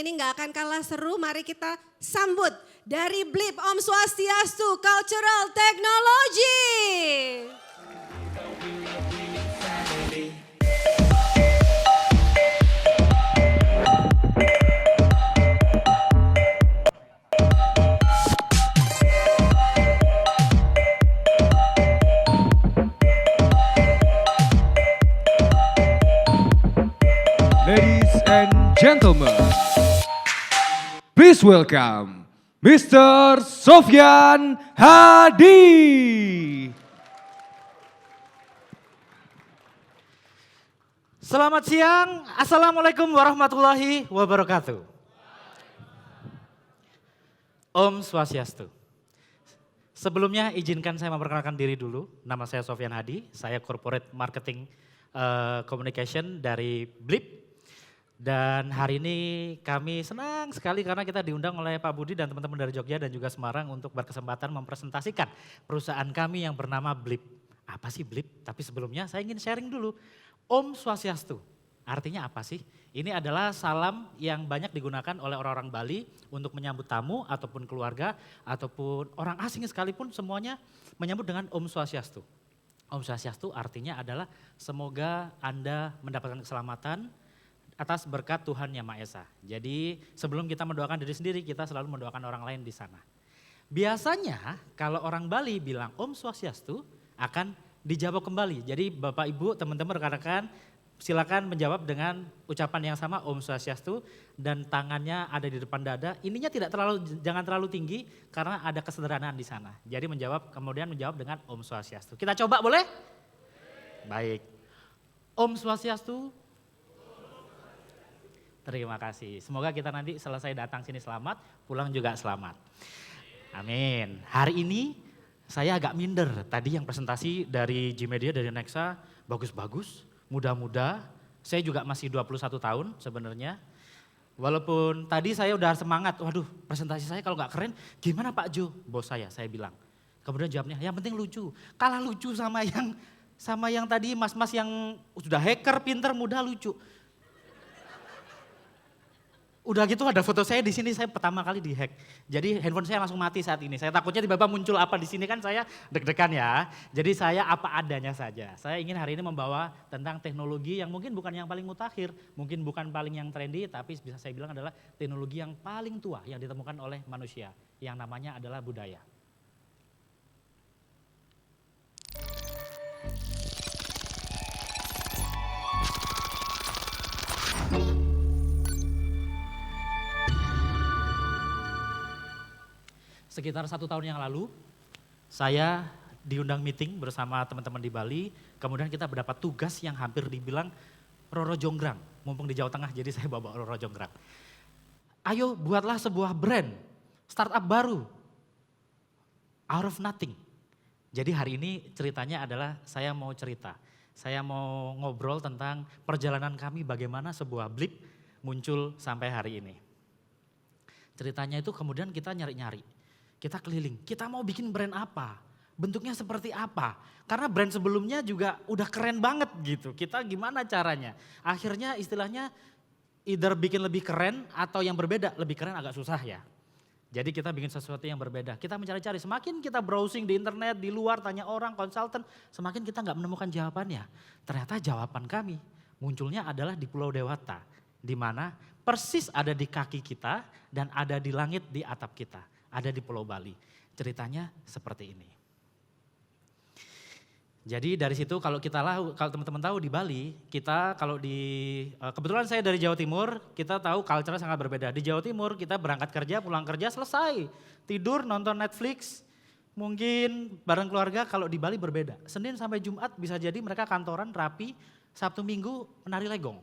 ini nggak akan kalah seru. Mari kita sambut dari BLIP Om Swastiastu Cultural Technology. Ladies and gentlemen, please welcome Mr. Sofyan Hadi. Selamat siang, Assalamualaikum warahmatullahi wabarakatuh. Om Swastiastu. Sebelumnya izinkan saya memperkenalkan diri dulu. Nama saya Sofyan Hadi, saya Corporate Marketing Communication dari BLIP. Dan hari ini kami senang sekali karena kita diundang oleh Pak Budi dan teman-teman dari Jogja dan juga Semarang untuk berkesempatan mempresentasikan perusahaan kami yang bernama BLIP. Apa sih BLIP? Tapi sebelumnya saya ingin sharing dulu. Om Swastiastu, artinya apa sih? Ini adalah salam yang banyak digunakan oleh orang-orang Bali untuk menyambut tamu ataupun keluarga ataupun orang asing sekalipun semuanya menyambut dengan Om Swastiastu. Om Swastiastu artinya adalah semoga Anda mendapatkan keselamatan atas berkat Tuhan Yang Maha Esa. Jadi sebelum kita mendoakan diri sendiri, kita selalu mendoakan orang lain di sana. Biasanya kalau orang Bali bilang Om Swastiastu akan dijawab kembali. Jadi Bapak Ibu, teman-teman, rekan-rekan silakan menjawab dengan ucapan yang sama Om Swastiastu dan tangannya ada di depan dada. Ininya jangan terlalu tinggi karena ada kesederhanaan di sana. Jadi kemudian menjawab dengan Om Swastiastu. Kita coba boleh? Baik. Om Swastiastu. Terima kasih. Semoga kita nanti selesai datang sini selamat, pulang juga selamat. Amin. Hari ini saya agak minder. Tadi yang presentasi dari G-Media, dari Nexa, bagus-bagus, muda-muda. Saya juga masih 21 tahun sebenarnya. Walaupun tadi saya udah semangat, waduh presentasi saya kalau gak keren, gimana Pak Jo? Bos saya bilang. Kemudian jawabnya, yang penting lucu. Kalah lucu sama yang tadi mas-mas yang sudah hacker, pinter, muda, lucu. Udah gitu ada foto saya di sini, saya pertama kali dihack. Jadi handphone saya langsung mati saat ini. Saya takutnya tiba-tiba muncul apa di sini kan saya deg-degan ya. Jadi saya apa adanya saja. Saya ingin hari ini membawa tentang teknologi yang mungkin bukan yang paling mutakhir, mungkin bukan paling yang trendy, tapi bisa saya bilang adalah teknologi yang paling tua yang ditemukan oleh manusia. Yang namanya adalah budaya. Sekitar 1 tahun yang lalu, saya diundang meeting bersama teman-teman di Bali. Kemudian kita mendapat tugas yang hampir dibilang Roro Jonggrang. Mumpung di Jawa Tengah, jadi saya bawa Roro Jonggrang. Ayo buatlah sebuah brand, startup baru, out of nothing. Jadi hari ini ceritanya adalah saya mau cerita. Saya mau ngobrol tentang perjalanan kami bagaimana sebuah BLIP muncul sampai hari ini. Ceritanya itu kemudian kita nyari-nyari. Kita keliling, kita mau bikin brand apa, bentuknya seperti apa. Karena brand sebelumnya juga udah keren banget gitu, kita gimana caranya. Akhirnya istilahnya either bikin lebih keren atau yang berbeda, lebih keren agak susah ya. Jadi kita bikin sesuatu yang berbeda, kita mencari-cari, semakin kita browsing di internet, di luar, tanya orang, konsultan, semakin kita gak menemukan jawabannya. Ternyata jawaban kami munculnya adalah di Pulau Dewata, di mana persis ada di kaki kita dan ada di langit di atap kita. Ada di Pulau Bali. Ceritanya seperti ini. Jadi dari situ kalau teman-teman tahu di Bali, kita kebetulan saya dari Jawa Timur, kita tahu culture sangat berbeda. Di Jawa Timur kita berangkat kerja, pulang kerja selesai. Tidur, nonton Netflix, mungkin bareng keluarga. Kalau di Bali berbeda. Senin sampai Jumat bisa jadi mereka kantoran rapi, Sabtu Minggu menari legong.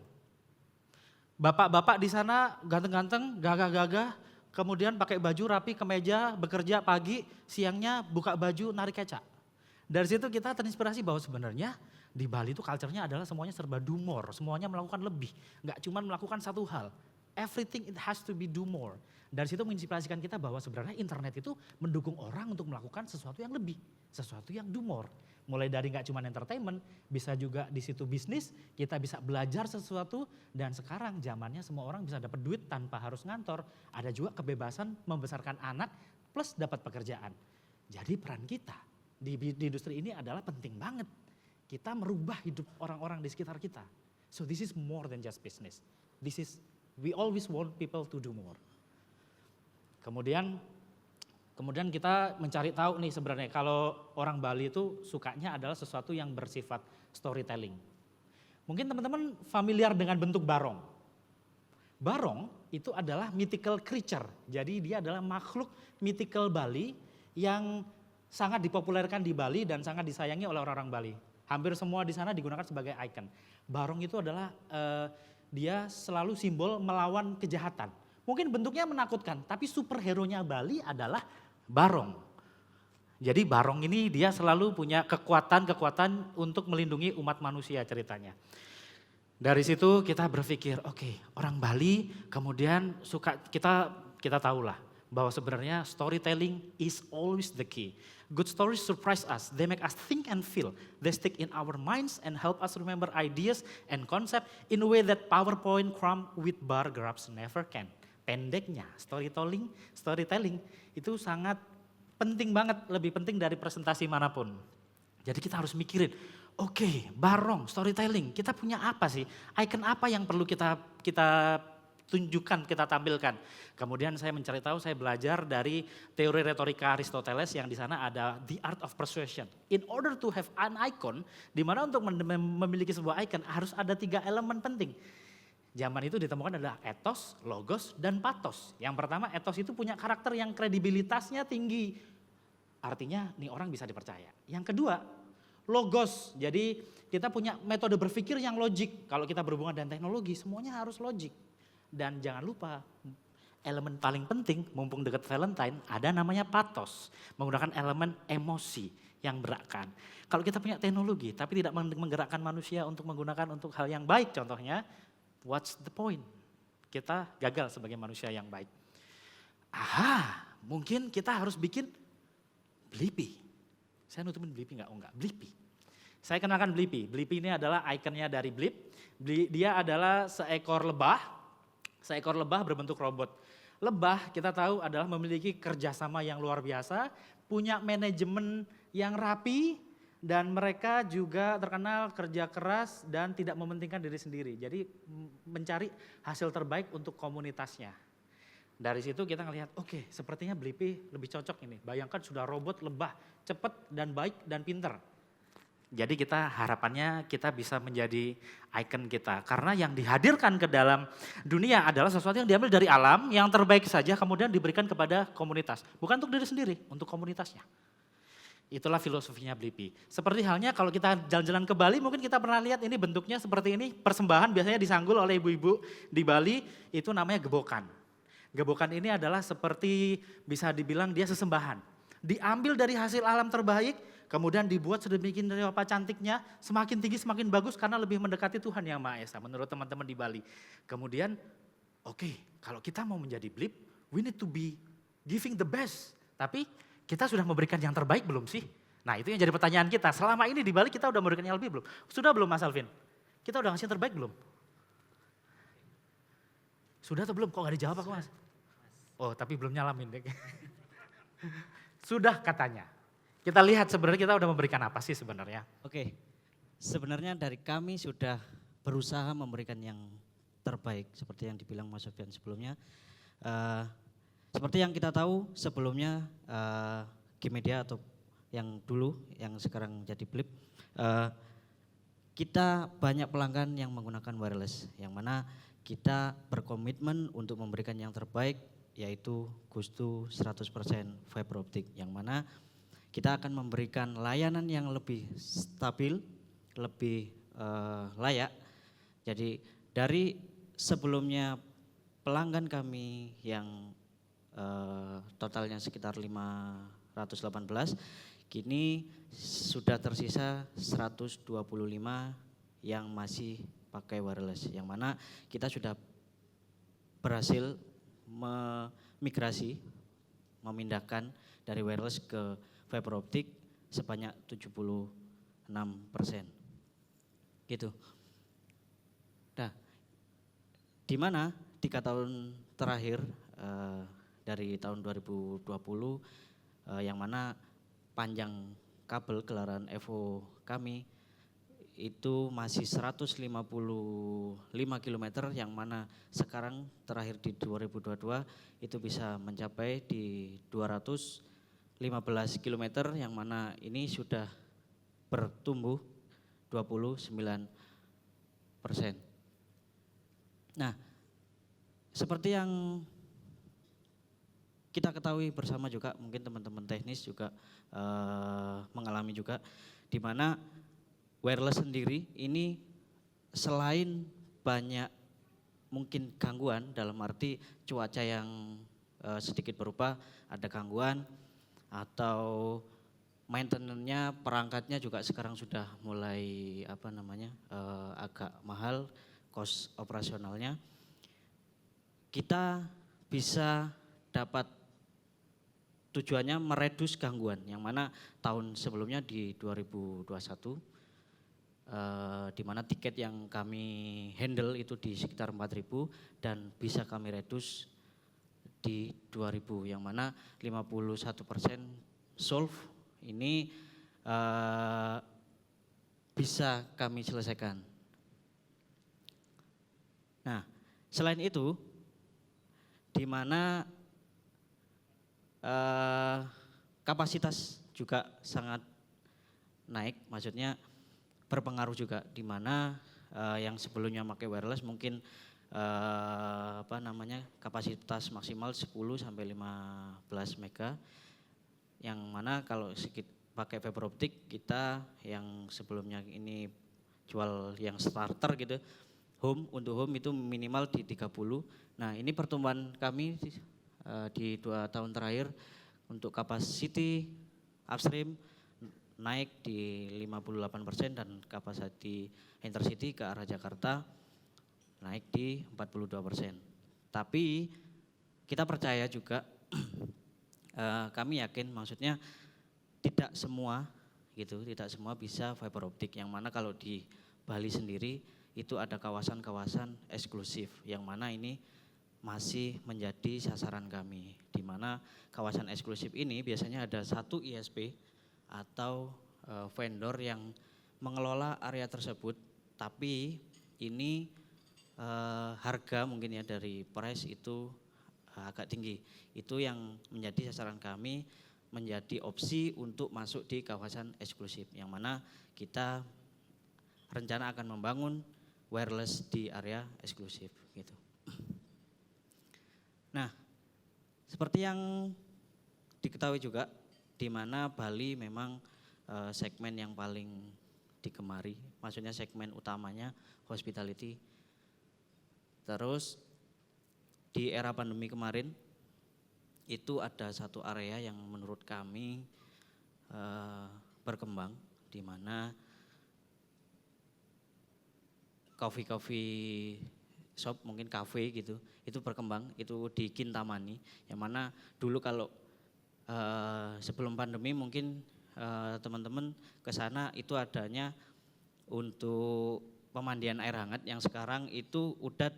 Bapak-bapak di sana ganteng-ganteng, gagah-gagah. Kemudian pakai baju rapi, kemeja, bekerja pagi, siangnya buka baju, narik kecak. Dari situ kita terinspirasi bahwa sebenarnya di Bali itu culture-nya adalah semuanya serba do more, semuanya melakukan lebih. Gak cuma melakukan satu hal, everything it has to be do more. Dari situ menginspirasikan kita bahwa sebenarnya internet itu mendukung orang untuk melakukan sesuatu yang lebih, sesuatu yang do more. mulai dari nggak cuma entertainment, bisa juga di situ bisnis, kita bisa belajar sesuatu dan sekarang zamannya semua orang bisa dapat duit tanpa harus ngantor. Ada juga kebebasan membesarkan anak plus dapat pekerjaan. Jadi peran kita di industri ini adalah penting banget. Kita merubah hidup orang-orang di sekitar kita. So this is more than just business. We always want people to do more. Kemudian kita mencari tahu nih sebenarnya kalau orang Bali itu sukanya adalah sesuatu yang bersifat storytelling. Mungkin teman-teman familiar dengan bentuk barong. Barong itu adalah mythical creature. Jadi dia adalah makhluk mythical Bali yang sangat dipopulerkan di Bali dan sangat disayangi oleh orang-orang Bali. Hampir semua di sana digunakan sebagai icon. Barong itu adalah dia selalu simbol melawan kejahatan. Mungkin bentuknya menakutkan, tapi superhero-nya Bali adalah barong. Jadi barong ini dia selalu punya kekuatan untuk melindungi umat manusia ceritanya. Dari situ kita berpikir, oke, orang Bali kemudian suka kita tahulah bahwa sebenarnya storytelling is always the key. Good stories surprise us, they make us think and feel. They stick in our minds and help us remember ideas and concept in a way that PowerPoint cram with bar graphs never can. Pendeknya, storytelling itu sangat penting banget, lebih penting dari presentasi manapun. Jadi kita harus mikirin, oke, barong, storytelling, kita punya apa sih? Icon apa yang perlu kita tunjukkan, kita tampilkan. Kemudian saya mencari tahu, saya belajar dari teori retorika Aristoteles yang di sana ada the art of persuasion. In order to have an icon, di mana untuk memiliki sebuah icon harus ada 3 elemen penting. Zaman itu ditemukan adalah ethos, logos, dan pathos. Yang pertama ethos itu punya karakter yang kredibilitasnya tinggi. Artinya nih orang bisa dipercaya. Yang kedua logos, jadi kita punya metode berpikir yang logik. Kalau kita berhubungan dengan teknologi semuanya harus logik. Dan jangan lupa elemen paling penting mumpung dekat Valentine ada namanya pathos. Menggunakan elemen emosi yang berakkan. Kalau kita punya teknologi tapi tidak menggerakkan manusia untuk menggunakan untuk hal yang baik contohnya, what's the point? Kita gagal sebagai manusia yang baik. Mungkin kita harus bikin Blippi. Saya nutupin Blippi enggak? Oh enggak, Blippi. Saya kenalkan Blippi. Blippi ini adalah ikonnya dari Blip. Dia adalah seekor lebah berbentuk robot. Lebah kita tahu adalah memiliki kerjasama yang luar biasa, punya manajemen yang rapi, dan mereka juga terkenal kerja keras dan tidak mementingkan diri sendiri. Jadi mencari hasil terbaik untuk komunitasnya. Dari situ kita ngelihat, oke, sepertinya Blippi lebih cocok ini. Bayangkan sudah robot lebah, cepat dan baik dan pinter. Jadi harapannya kita bisa menjadi ikon kita. Karena yang dihadirkan ke dalam dunia adalah sesuatu yang diambil dari alam, yang terbaik saja kemudian diberikan kepada komunitas. Bukan untuk diri sendiri, untuk komunitasnya. Itulah filosofinya Blippi. Seperti halnya kalau kita jalan-jalan ke Bali, mungkin kita pernah lihat ini bentuknya seperti ini. Persembahan biasanya disanggul oleh ibu-ibu di Bali, itu namanya gebokan. Gebokan ini adalah seperti bisa dibilang dia sesembahan. Diambil dari hasil alam terbaik, kemudian dibuat sedemikian rupa cantiknya, semakin tinggi semakin bagus karena lebih mendekati Tuhan Yang Maha Esa menurut teman-teman di Bali. Kemudian, kalau kita mau menjadi Blip, we need to be giving the best. Tapi kita sudah memberikan yang terbaik belum sih? Nah itu yang jadi pertanyaan kita. Selama ini di Bali kita udah memberikan yang lebih belum? Sudah belum Mas Alvin? Kita udah ngasih yang terbaik belum? Sudah atau belum? Kok gak dijawab aku Mas? Oh tapi belum nyalamin deh. Sudah katanya. Kita lihat sebenarnya kita udah memberikan apa sih sebenarnya? Oke, sebenarnya dari kami sudah berusaha memberikan yang terbaik seperti yang dibilang Mas Sofyan sebelumnya. Seperti yang kita tahu sebelumnya G-Media atau yang dulu yang sekarang jadi Blip, kita banyak pelanggan yang menggunakan wireless, yang mana kita berkomitmen untuk memberikan yang terbaik yaitu Gustu 100% fiber optic, yang mana kita akan memberikan layanan yang lebih stabil, lebih layak. Jadi dari sebelumnya pelanggan kami yang totalnya sekitar 518, kini sudah tersisa 125 yang masih pakai wireless, yang mana kita sudah berhasil memindahkan dari wireless ke fiber optic sebanyak 70 Gitu. Nah, di mana 3 tahun terakhir dari tahun 2020 yang mana panjang kabel gelaran Evo kami itu masih 155 km, yang mana sekarang terakhir di 2022 itu bisa mencapai di 215 km, yang mana ini sudah bertumbuh 29%. Nah, seperti yang kita ketahui bersama juga, mungkin teman-teman teknis juga mengalami juga, di mana wireless sendiri ini selain banyak mungkin gangguan dalam arti cuaca yang sedikit berubah, ada gangguan, atau maintenance-nya, perangkatnya juga sekarang sudah mulai agak mahal, cost operasionalnya. Kita bisa dapat tujuannya meredus gangguan, yang mana tahun sebelumnya di 2021 di mana tiket yang kami handle itu di sekitar 4.000 dan bisa kami redus di 2.000, yang mana 51% solve ini bisa kami selesaikan. Nah, selain itu, di mana kapasitas juga sangat naik, maksudnya berpengaruh juga, di mana yang sebelumnya pakai wireless mungkin kapasitas maksimal 10 sampai 15 mega, yang mana kalau pakai fiber optik kita yang sebelumnya ini jual yang starter gitu, untuk home itu minimal di 30. Nah, ini pertumbuhan kami di 2 tahun terakhir untuk capacity upstream naik di 58% dan capacity intercity ke arah Jakarta naik di 42%. Tapi kita percaya juga kami yakin, maksudnya tidak semua bisa fiber optik, yang mana kalau di Bali sendiri itu ada kawasan-kawasan eksklusif, yang mana ini masih menjadi sasaran kami, di mana kawasan eksklusif ini biasanya ada satu ISP atau vendor yang mengelola area tersebut, tapi ini harga mungkin ya dari price itu agak tinggi. Itu yang menjadi sasaran kami, menjadi opsi untuk masuk di kawasan eksklusif, yang mana kita rencana akan membangun wireless di area eksklusif gitu. Nah, seperti yang diketahui juga, di mana Bali memang segmen yang paling digemari, maksudnya segmen utamanya hospitality. Terus di era pandemi kemarin itu ada satu area yang menurut kami berkembang, di mana coffee shop, mungkin cafe gitu, itu berkembang, itu di Kintamani, yang mana dulu kalau sebelum pandemi mungkin teman-teman ke sana itu adanya untuk pemandian air hangat, yang sekarang itu udah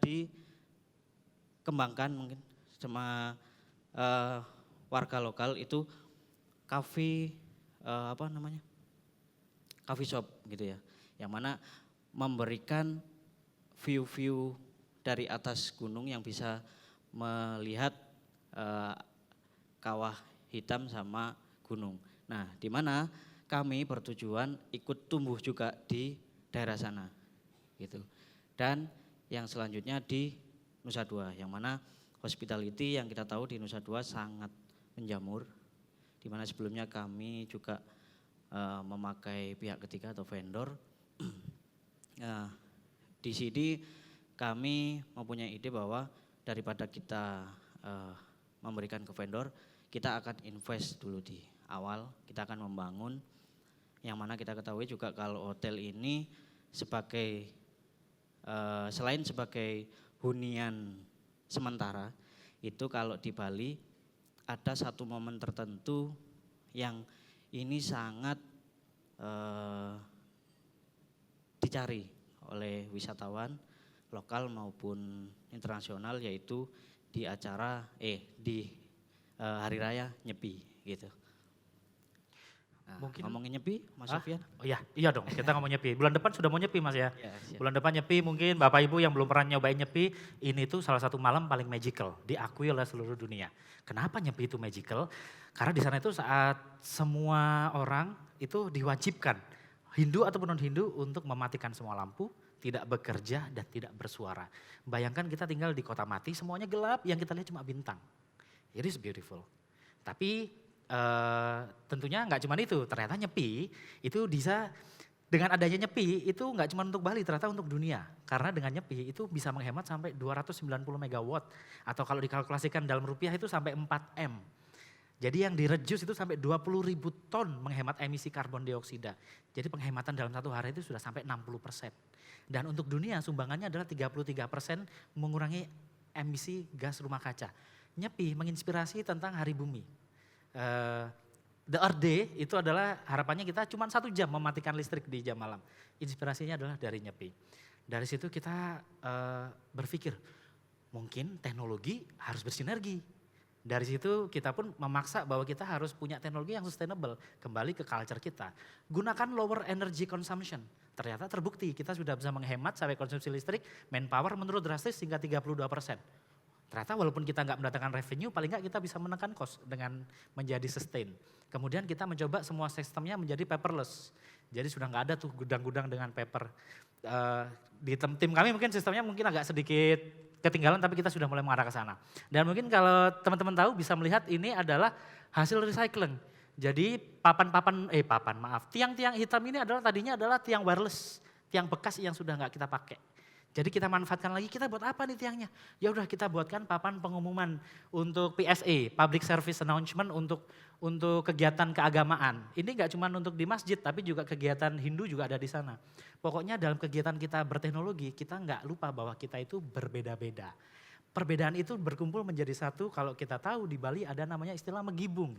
dikembangkan mungkin sama warga lokal, itu cafe coffee shop gitu ya, yang mana memberikan view-view dari atas gunung yang bisa melihat kawah hitam sama gunung. Nah, di mana kami bertujuan ikut tumbuh juga di daerah sana gitu. Dan yang selanjutnya di Nusa Dua, yang mana hospitality yang kita tahu di Nusa Dua sangat menjamur, di mana sebelumnya kami juga memakai pihak ketiga atau vendor. Di sini kami mempunyai ide bahwa daripada kita memberikan ke vendor, kita akan invest dulu di awal, kita akan membangun, yang mana kita ketahui juga kalau hotel ini sebagai selain sebagai hunian sementara, itu kalau di Bali ada satu momen tertentu yang ini sangat dicari oleh wisatawan lokal maupun internasional, yaitu di acara di Hari Raya Nyepi gitu. Nah, Mungkin- ngomongin Nyepi, Mas Hah? Sofyan. Oh iya dong, kita ngomong nyepi. Bulan depan sudah mau nyepi Mas ya. Ya, siap. Bulan depan nyepi, mungkin Bapak Ibu yang belum pernah nyobain nyepi, ini tuh salah satu malam paling magical, diakui oleh seluruh dunia. Kenapa nyepi itu magical? Karena di sana itu saat semua orang itu diwajibkan, Hindu ataupun non-Hindu, untuk mematikan semua lampu, tidak bekerja dan tidak bersuara. Bayangkan kita tinggal di kota mati, semuanya gelap, yang kita lihat cuma bintang. It is beautiful. Tapi tentunya nggak cuma itu, ternyata nyepi itu bisa, dengan adanya nyepi itu nggak cuma untuk Bali, ternyata untuk dunia. Karena dengan nyepi itu bisa menghemat sampai 290 megawatt, atau kalau dikalkulasikan dalam rupiah itu sampai 4 M. Jadi yang direduce itu sampai 20.000 ton menghemat emisi karbon dioksida. Jadi penghematan dalam satu hari itu sudah sampai 60%. Dan untuk dunia sumbangannya adalah 33% mengurangi emisi gas rumah kaca. Nyepi menginspirasi tentang hari bumi. The Earth Day itu adalah harapannya kita cuma 1 jam mematikan listrik di jam malam. Inspirasinya adalah dari nyepi. Dari situ kita berpikir mungkin teknologi harus bersinergi. Dari situ kita pun memaksa bahwa kita harus punya teknologi yang sustainable, kembali ke culture kita. Gunakan lower energy consumption. Ternyata terbukti kita sudah bisa menghemat sampai konsumsi listrik, manpower menurun drastis hingga 32%. Ternyata walaupun kita nggak mendatangkan revenue, paling nggak kita bisa menekan cost dengan menjadi sustain. Kemudian kita mencoba semua sistemnya menjadi paperless. Jadi sudah nggak ada tuh gudang-gudang dengan paper. Di tim kami mungkin sistemnya mungkin agak sedikit ketinggalan, tapi kita sudah mulai mengarah ke sana. Dan mungkin kalau teman-teman tahu bisa melihat ini adalah hasil recycling. Jadi tiang-tiang hitam ini adalah tadinya adalah tiang wireless, tiang bekas yang sudah nggak kita pakai. Jadi kita manfaatkan lagi, kita buat apa nih tiangnya? Ya udah kita buatkan papan pengumuman untuk PSA, Public Service Announcement, untuk kegiatan keagamaan. Ini nggak cuma untuk di masjid, tapi juga kegiatan Hindu juga ada di sana. Pokoknya dalam kegiatan kita berteknologi, kita nggak lupa bahwa kita itu berbeda-beda. Perbedaan itu berkumpul menjadi satu. Kalau kita tahu di Bali ada namanya istilah menggibung.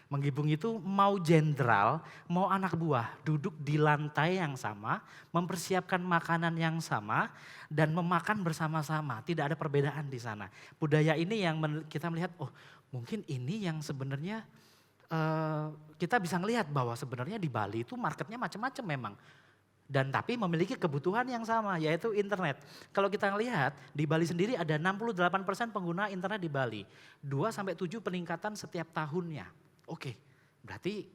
Menggibung itu mau jenderal, mau anak buah, duduk di lantai yang sama, mempersiapkan makanan yang sama, dan memakan bersama-sama. Tidak ada perbedaan di sana. Budaya ini yang kita melihat, oh mungkin ini yang sebenarnya kita bisa melihat bahwa sebenarnya di Bali itu marketnya macam-macam memang. Dan tapi memiliki kebutuhan yang sama, yaitu internet. Kalau kita lihat di Bali sendiri ada 68% pengguna internet di Bali. 2-7 peningkatan setiap tahunnya. Oke, berarti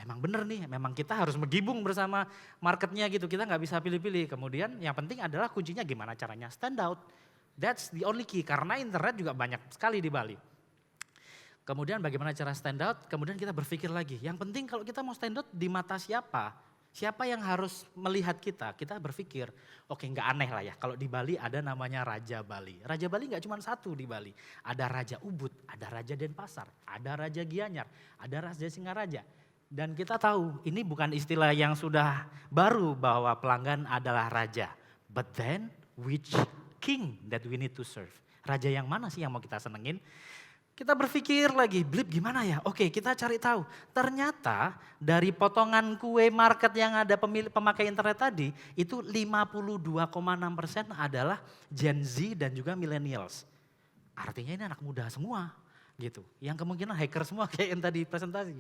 memang benar nih, memang kita harus menggibung bersama marketnya gitu. Kita nggak bisa pilih-pilih. Kemudian yang penting adalah kuncinya gimana caranya stand out. That's the only key, karena internet juga banyak sekali di Bali. Kemudian bagaimana cara stand out, kemudian kita berpikir lagi. Yang penting kalau kita mau stand out di mata siapa? Siapa yang harus melihat kita? Kita berpikir, oke nggak aneh lah ya. Kalau di Bali ada namanya Raja Bali. Raja Bali nggak cuma satu di Bali. Ada Raja Ubud, ada Raja Denpasar, ada Raja Gianyar, ada Raja Singaraja. Dan kita tahu ini bukan istilah yang sudah baru bahwa pelanggan adalah raja. But then which king that we need to serve? Raja yang mana sih yang mau kita senengin? Kita berpikir lagi, Blip gimana ya? Oke, kita cari tahu. Ternyata dari potongan kue market yang ada pemakai internet tadi, itu 52,6% adalah Gen Z dan juga millennials. Artinya ini anak muda semua gitu. Yang kemungkinan hacker semua kayak yang tadi presentasi.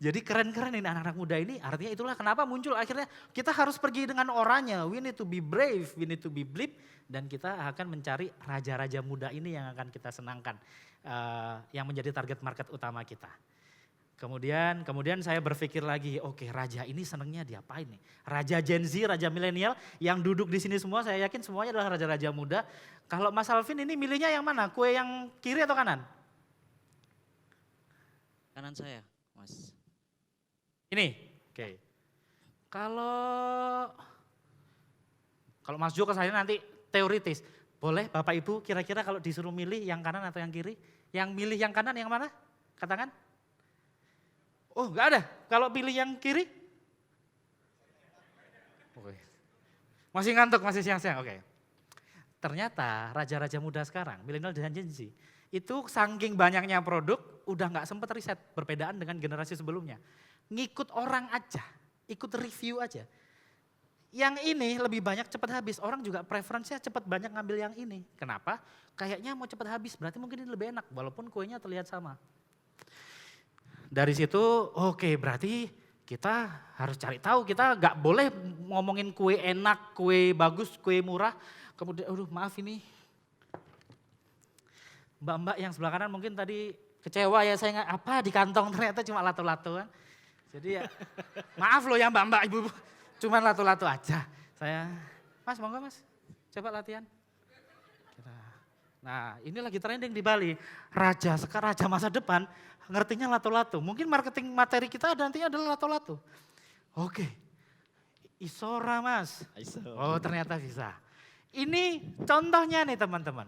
Jadi keren-keren ini anak-anak muda ini, artinya itulah kenapa muncul akhirnya kita harus pergi dengan orangnya. We need to be brave, we need to be Blip. Dan kita akan mencari raja-raja muda ini yang akan kita senangkan. Yang menjadi target market utama kita. Kemudian saya berpikir lagi, oke raja ini senengnya diapain nih? Raja Gen Z, raja milenial yang duduk di sini semua, saya yakin semuanya adalah raja-raja muda. Kalau Mas Alvin ini milihnya yang mana? Kue yang kiri atau kanan? Kanan saya, Mas. Ini, oke. Kalau Mas Jo ke saya nanti teoritis. Boleh Bapak Ibu kira-kira kalau disuruh milih yang kanan atau yang kiri? Yang milih yang kanan yang mana? Katakan. Oh enggak ada. Kalau pilih yang kiri? Oke. Masih ngantuk, masih siang-siang. Oke. Ternyata raja-raja muda sekarang, milenial dan Gen Z, itu saking banyaknya produk udah nggak sempat riset, berbedaan dengan generasi sebelumnya. Ngikut orang aja, ikut review aja. yang ini lebih banyak cepat habis. Orang juga preferensinya cepat banyak ngambil yang ini. Kenapa? Kayaknya mau cepat habis, berarti mungkin ini lebih enak walaupun kuenya terlihat sama. Dari situ oke, berarti kita harus cari tahu, kita nggak boleh ngomongin kue enak, kue bagus, kue murah. Kemudian aduh maaf ini mbak-mbak yang sebelah kanan mungkin tadi kecewa ya, saya nggak apa di kantong ternyata cuma lato-lato kan. Jadi ya maaf loh ya mbak-mbak ibu-ibu. Cuman lato-lato aja. Saya, mas monggo mas, coba latihan. Nah ini lagi trending di Bali. Raja masa depan ngertinya lato-lato. Mungkin marketing materi kita nantinya adalah lato-lato. Oke, Isora mas. Oh ternyata bisa. Ini contohnya nih teman-teman.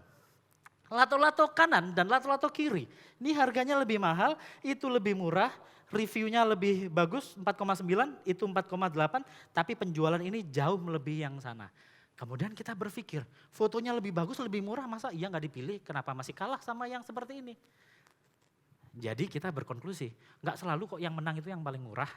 Lato-lato kanan dan lato-lato kiri. Ini harganya lebih mahal, itu lebih murah. Reviewnya lebih bagus 4,9, itu 4,8, tapi penjualan ini jauh melebihi yang sana. Kemudian kita berpikir, fotonya lebih bagus, lebih murah, masa iya nggak dipilih, kenapa masih kalah sama yang seperti ini? Jadi kita berkonklusi, nggak selalu kok yang menang itu yang paling murah,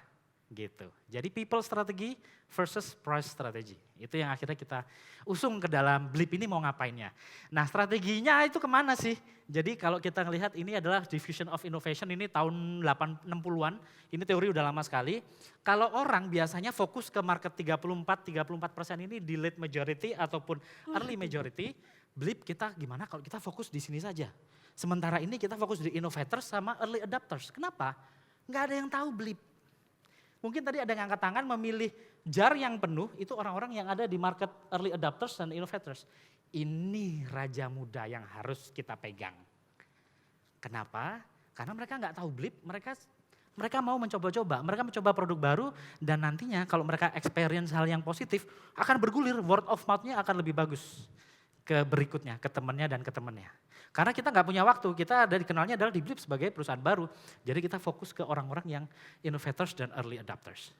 gitu. Jadi people strategy versus price strategy. Itu yang akhirnya kita usung ke dalam Blip ini mau ngapainnya. Nah strateginya itu kemana sih? Jadi kalau kita ngelihat ini adalah diffusion of innovation, ini tahun 60-an, ini teori udah lama sekali. Kalau orang biasanya fokus ke market 34% ini di late majority ataupun early majority, Blip kita gimana kalau kita fokus di sini saja. Sementara ini kita fokus di innovators sama early adapters. Kenapa? Nggak ada yang tahu Blip. Mungkin tadi ada yang angkat tangan memilih jar yang penuh, itu orang-orang yang ada di market early adapters dan innovators. Ini raja muda yang harus kita pegang. Kenapa? Karena mereka nggak tahu Blip, mereka mau mencoba-coba, mereka mencoba produk baru dan nantinya kalau mereka experience hal yang positif akan bergulir, word of mouth-nya akan lebih bagus ke berikutnya, ke temannya dan ke temannya. Karena kita nggak punya waktu, kita dikenalnya adalah di Blip sebagai perusahaan baru. Jadi kita fokus ke orang-orang yang innovators dan early adapters.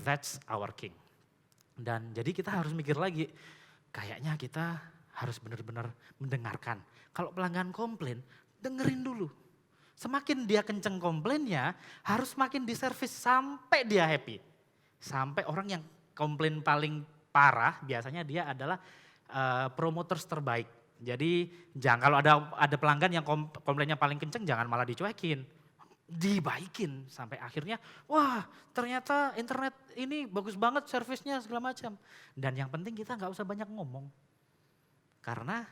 That's our king. Dan jadi kita harus mikir lagi, kayaknya kita harus benar-benar mendengarkan. Kalau pelanggan komplain, dengerin dulu. Semakin dia kenceng komplainnya, harus makin diservis sampai dia happy. Sampai orang yang komplain paling parah, biasanya dia adalah promoters terbaik. Jadi jangan kalau ada pelanggan yang komplainnya paling kenceng, jangan malah dicuekin. Dibaikin sampai akhirnya, wah ternyata internet ini bagus banget servisnya segala macam. Dan yang penting kita nggak usah banyak ngomong. Karena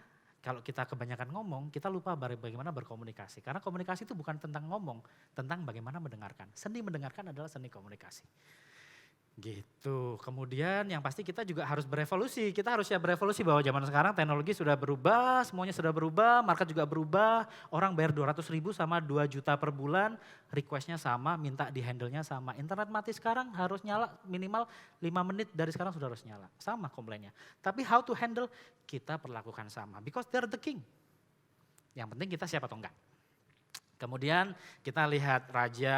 kalau kita kebanyakan ngomong, kita lupa bagaimana berkomunikasi. Karena komunikasi itu bukan tentang ngomong, tentang bagaimana mendengarkan. Seni mendengarkan adalah seni komunikasi. Gitu. Kemudian yang pasti kita juga harus berevolusi. Kita harus siap berevolusi bahwa zaman sekarang teknologi sudah berubah, semuanya sudah berubah, market juga berubah. Orang bayar 200.000 sama 2 juta per bulan, requestnya sama, minta di handle-nya sama. Internet mati sekarang harus nyala minimal 5 menit dari sekarang sudah harus nyala. Sama komplainnya. Tapi how to handle kita perlakukan sama. Because they're the king. Yang penting kita siap atau enggak. Kemudian kita lihat raja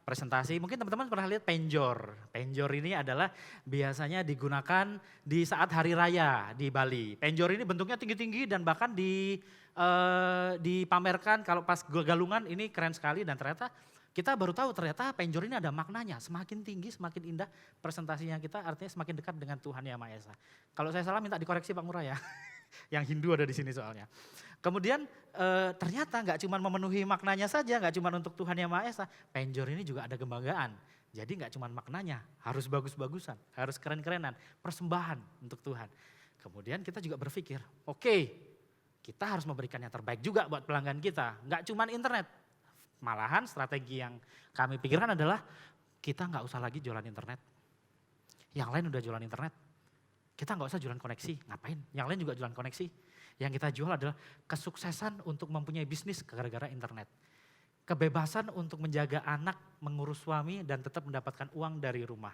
presentasi, mungkin teman-teman pernah lihat penjor. Penjor ini adalah biasanya digunakan di saat hari raya di Bali. Penjor ini bentuknya tinggi-tinggi dan bahkan dipamerkan kalau pas galungan ini keren sekali dan ternyata kita baru tahu ternyata penjor ini ada maknanya. Semakin tinggi, semakin indah presentasinya kita artinya semakin dekat dengan Tuhan Yang Maha Esa. Kalau saya salah minta dikoreksi Pak Ngurah ya. Yang Hindu ada di sini soalnya. Kemudian ternyata nggak cuma memenuhi maknanya saja, nggak cuma untuk Tuhan Yang Maha Esa. Penjor ini juga ada kebanggaan. Jadi nggak cuma maknanya, harus bagus-bagusan, harus keren-kerenan, persembahan untuk Tuhan. Kemudian kita juga berpikir, oke, kita harus memberikan yang terbaik juga buat pelanggan kita. Nggak cuma internet. Malahan strategi yang kami pikirkan adalah kita nggak usah lagi jualan internet. Yang lain udah jualan internet. Kita nggak usah jualan koneksi, ngapain? Yang lain juga jualan koneksi. Yang kita jual adalah kesuksesan untuk mempunyai bisnis gara-gara internet. Kebebasan untuk menjaga anak, mengurus suami dan tetap mendapatkan uang dari rumah.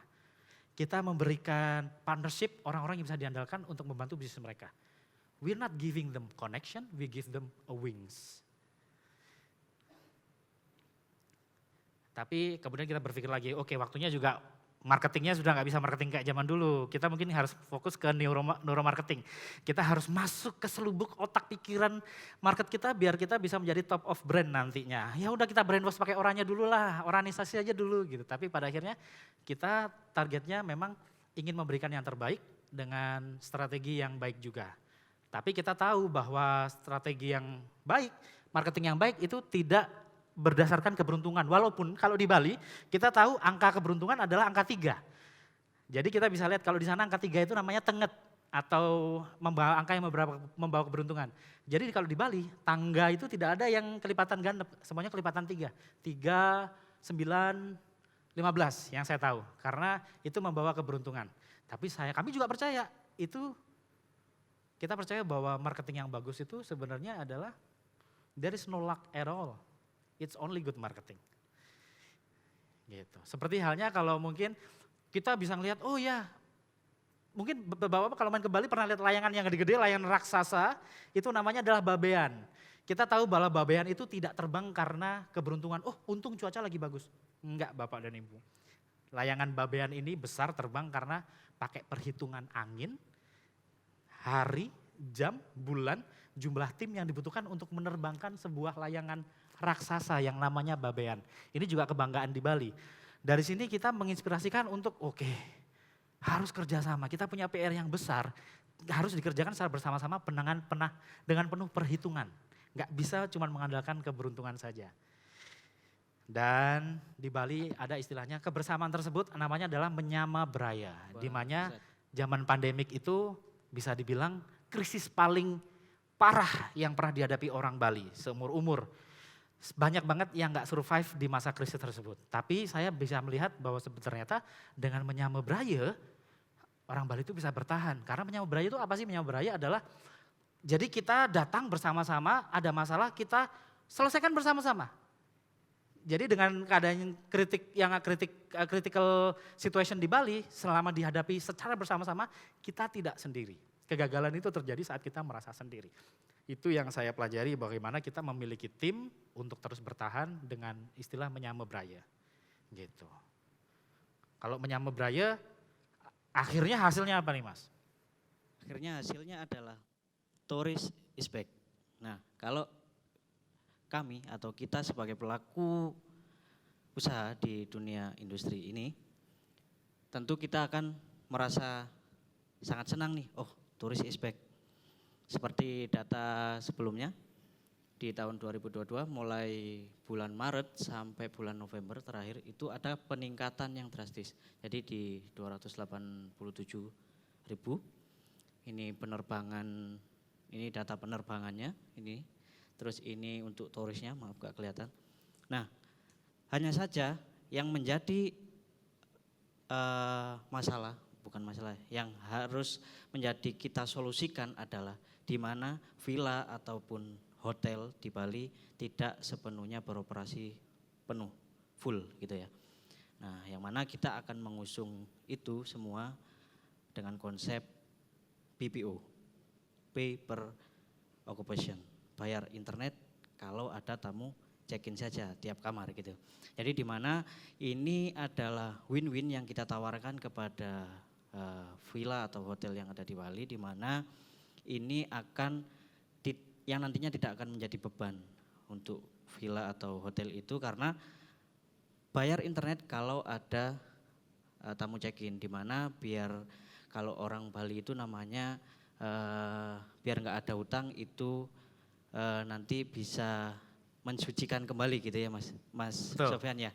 Kita memberikan partnership orang-orang yang bisa diandalkan untuk membantu bisnis mereka. We're not giving them connection, we give them a wings. Tapi kemudian kita berpikir lagi, oke waktunya juga marketingnya sudah nggak bisa marketing kayak zaman dulu. Kita mungkin harus fokus ke neuromarketing. Kita harus masuk ke selubuk otak pikiran market kita biar kita bisa menjadi top of brand nantinya. Ya udah kita brainwash pakai orangnya dulu lah, organisasi aja dulu gitu. Tapi pada akhirnya kita targetnya memang ingin memberikan yang terbaik dengan strategi yang baik juga. Tapi kita tahu bahwa strategi yang baik, marketing yang baik itu tidak berdasarkan keberuntungan. Walaupun kalau di Bali kita tahu angka keberuntungan adalah angka 3. Jadi kita bisa lihat kalau di sana angka 3 itu namanya tenget atau membawa angka yang membawa keberuntungan. Jadi kalau di Bali tangga itu tidak ada yang kelipatan genep, semuanya kelipatan 3. 3, 9, 15 yang saya tahu. Karena itu membawa keberuntungan. Tapi kami juga percaya itu, kita percaya bahwa marketing yang bagus itu sebenarnya adalah there is no luck at all. It's only good marketing. Gitu. Seperti halnya kalau mungkin kita bisa ngelihat, oh ya, mungkin Bapak kalau main ke Bali pernah lihat layangan yang gede-gede, layangan raksasa, itu namanya adalah babean. Kita tahu bahwa babean itu tidak terbang karena keberuntungan, oh untung cuaca lagi bagus. Enggak Bapak dan Ibu. Layangan babean ini besar terbang karena pakai perhitungan angin, hari, jam, bulan, jumlah tim yang dibutuhkan untuk menerbangkan sebuah layangan raksasa yang namanya babean. Ini juga kebanggaan di Bali. Dari sini kita menginspirasikan untuk harus kerjasama. Kita punya PR yang besar, harus dikerjakan secara bersama-sama dengan penuh perhitungan. Nggak bisa cuma mengandalkan keberuntungan saja. Dan di Bali ada istilahnya kebersamaan tersebut namanya adalah menyama braya. Di mana zaman pandemik itu bisa dibilang krisis paling parah yang pernah dihadapi orang Bali seumur umur. Banyak banget yang gak survive di masa krisis tersebut. Tapi saya bisa melihat bahwa ternyata dengan menyama braya, orang Bali itu bisa bertahan. Karena menyama braya itu apa sih? Menyama braya adalah, jadi kita datang bersama-sama, ada masalah kita selesaikan bersama-sama. Jadi dengan keadaan critical situation di Bali, selama dihadapi secara bersama-sama, kita tidak sendiri. Kegagalan itu terjadi saat kita merasa sendiri. Itu yang saya pelajari bagaimana kita memiliki tim untuk terus bertahan dengan istilah menyama braya. Gitu. Kalau menyama braya, akhirnya hasilnya apa nih Mas? Akhirnya hasilnya adalah tourist is back. Nah, kalau kami atau kita sebagai pelaku usaha di dunia industri ini, tentu kita akan merasa sangat senang nih, tourist is back. Seperti data sebelumnya, di tahun 2022 mulai bulan Maret sampai bulan November terakhir itu ada peningkatan yang drastis. Jadi di 287.000, ini penerbangan, ini data penerbangannya, ini. Terus ini untuk turisnya, maaf gak kelihatan. Nah, hanya saja yang menjadi bukan masalah, yang harus menjadi kita solusikan adalah di mana villa ataupun hotel di Bali tidak sepenuhnya beroperasi penuh, full gitu ya. Nah, yang mana kita akan mengusung itu semua dengan konsep BPO, pay per occupation. Bayar internet kalau ada tamu check-in saja tiap kamar gitu. Jadi di mana ini adalah win-win yang kita tawarkan kepada villa atau hotel yang ada di Bali, di mana ini akan yang nantinya tidak akan menjadi beban untuk villa atau hotel itu karena bayar internet kalau ada tamu check-in, di mana biar kalau orang Bali itu namanya biar nggak ada utang itu nanti bisa mensucikan kembali gitu ya Mas Sofyan ya.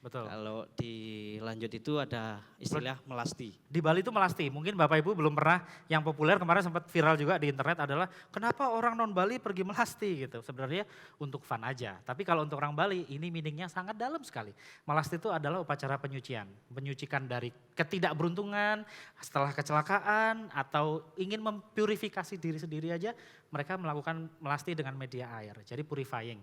Betul. Kalau dilanjut itu ada istilah melasti. Di Bali itu melasti, mungkin Bapak Ibu belum pernah, yang populer kemarin sempat viral juga di internet adalah kenapa orang non Bali pergi melasti gitu. Sebenarnya untuk fun aja, tapi kalau untuk orang Bali ini meaningnya sangat dalam sekali. Melasti itu adalah upacara penyucian, menyucikan dari ketidakberuntungan, setelah kecelakaan atau ingin mempurifikasi diri sendiri aja, mereka melakukan melasti dengan media air, jadi purifying.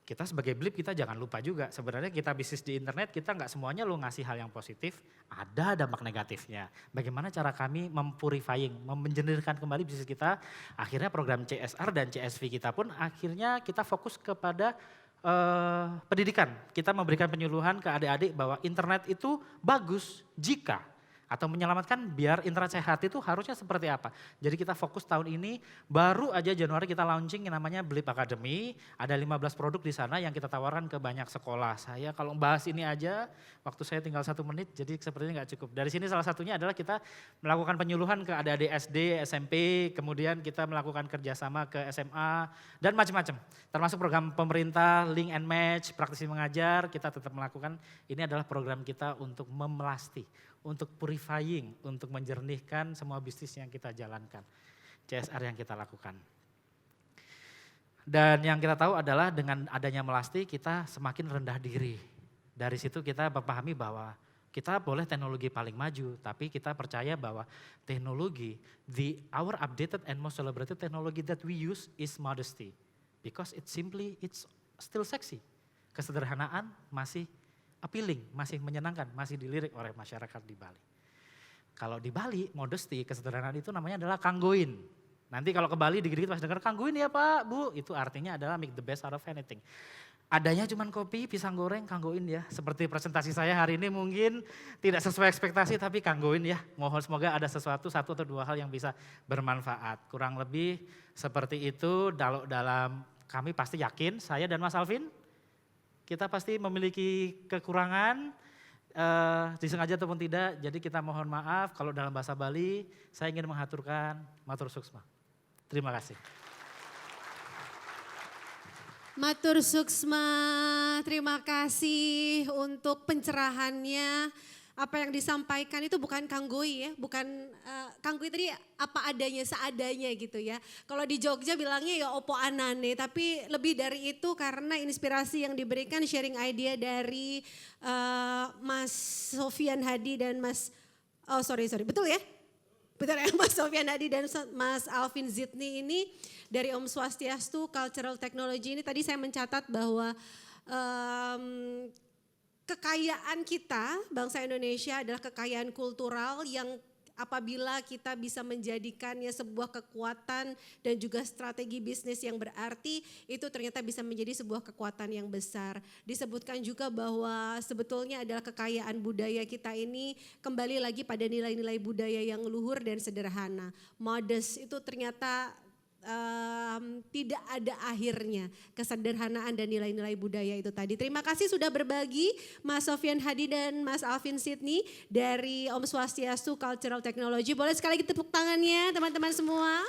Kita sebagai Blip kita jangan lupa juga sebenarnya kita bisnis di internet kita nggak semuanya lo ngasih hal yang positif, ada dampak negatifnya. Bagaimana cara kami mempurifying, menjernihkan kembali bisnis kita, akhirnya program CSR dan CSV kita pun akhirnya kita fokus kepada pendidikan. Kita memberikan penyuluhan ke adik-adik bahwa internet itu bagus jika atau menyelamatkan biar internet sehat itu harusnya seperti apa. Jadi kita fokus tahun ini, baru aja Januari kita launching yang namanya Blip Academy, ada 15 produk di sana yang kita tawarkan ke banyak sekolah. Saya kalau bahas ini aja, waktu saya tinggal 1 menit, jadi sepertinya nggak cukup. Dari sini salah satunya adalah kita melakukan penyuluhan ke adik-adik SD, SMP, kemudian kita melakukan kerjasama ke SMA, dan macam-macam. Termasuk program pemerintah, link and match, praktisi mengajar, kita tetap melakukan. Ini adalah program kita untuk memelasti, untuk purifying, untuk menjernihkan semua bisnis yang kita jalankan. CSR yang kita lakukan. Dan yang kita tahu adalah dengan adanya melasti kita semakin rendah diri. Dari situ kita memahami bahwa kita boleh teknologi paling maju, tapi kita percaya bahwa teknologi, our updated and most celebrated technology that we use is modesty. Because it's still sexy. Kesederhanaan masih appealing, masih menyenangkan, masih dilirik oleh masyarakat di Bali. Kalau di Bali, modesty, kesederhanaan itu namanya adalah kanggoin. Nanti kalau ke Bali dikit-dikit pas dengar kanggoin ya Pak, Bu, itu artinya adalah make the best out of anything. Adanya cuman kopi, pisang goreng, kanggoin ya. Seperti presentasi saya hari ini mungkin tidak sesuai ekspektasi tapi kanggoin ya. Mohon semoga ada satu atau 2 hal yang bisa bermanfaat. Kurang lebih seperti itu dalam kami pasti yakin, saya dan Mas Alvin, kita pasti memiliki kekurangan, disengaja ataupun tidak, jadi kita mohon maaf kalau dalam bahasa Bali saya ingin menghaturkan matur suksma. Terima kasih. Matur suksma, terima kasih untuk pencerahannya. Apa yang disampaikan itu bukan kanggoi ya, bukan kanggoi tadi apa adanya, seadanya gitu ya. Kalau di Jogja bilangnya ya opo anane, tapi lebih dari itu karena inspirasi yang diberikan, sharing idea dari Mas Sofyan Hadi dan betul ya? Betul ya, Mas Sofyan Hadi dan Mas Alvin Zidni ini dari Om Swastiastu Cultural Technology ini tadi saya mencatat bahwa kekayaan kita, bangsa Indonesia adalah kekayaan kultural yang apabila kita bisa menjadikannya sebuah kekuatan dan juga strategi bisnis yang berarti, itu ternyata bisa menjadi sebuah kekuatan yang besar. Disebutkan juga bahwa sebetulnya adalah kekayaan budaya kita ini kembali lagi pada nilai-nilai budaya yang luhur dan sederhana. Modest itu ternyata tidak ada akhirnya, kesederhanaan dan nilai-nilai budaya itu tadi. Terima kasih sudah berbagi Mas Sofyan Hadi dan Mas Alvin Zidni dari Om Swastiastu Cultural Technology. Boleh sekali lagi tepuk tangannya teman-teman semua.